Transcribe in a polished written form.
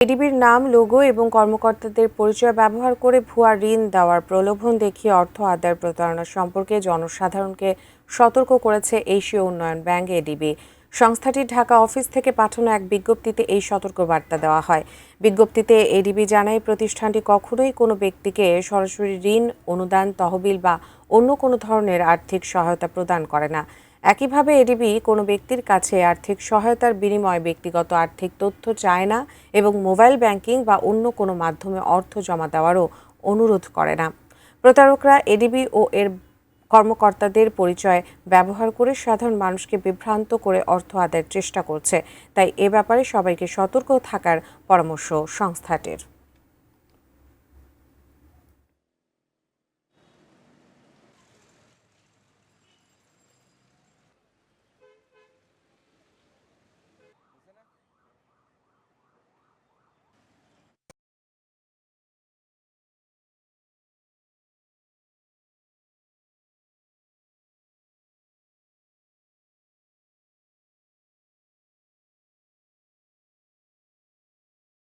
এডিবির নাম, লোগো এবং কর্মকর্তাদের পরিচয় ব্যবহার করে ভুয়া ঋণ দেওয়ার প্রলোভন দেখিয়ে অর্থ আদায়ের প্রতারণা সম্পর্কে জনসাধারণকে সতর্ক করেছে এশীয় উন্নয়ন ব্যাংক এডিবি। সংস্থাটির ঢাকা অফিস থেকে পাঠানো এক বিজ্ঞপ্তিতে এই সতর্কবার্তা দেওয়া হয়। বিজ্ঞপ্তিতে এডিবি জানায়, প্রতিষ্ঠানটি কখনোই কোনো ব্যক্তিকে সরাসরি ঋণ, অনুদান, তহবিল বা অন্য কোনো ধরনের আর্থিক সহায়তা প্রদান করে না। একইভাবে এডিবি কোনো ব্যক্তির কাছে আর্থিক সহায়তার বিনিময়ে ব্যক্তিগত আর্থিক তথ্য চায় না এবং মোবাইল ব্যাংকিং বা অন্য কোনো মাধ্যমে অর্থ জমা দেওয়ারও অনুরোধ করে না। প্রতারকরা এডিবি ও এর কর্মকর্তাদের পরিচয় ব্যবহার করে সাধারণ মানুষকে বিভ্রান্ত করে অর্থ আদায়ের চেষ্টা করছে। তাই এ ব্যাপারে সবাইকে সতর্ক থাকার পরামর্শ সংস্থাটির।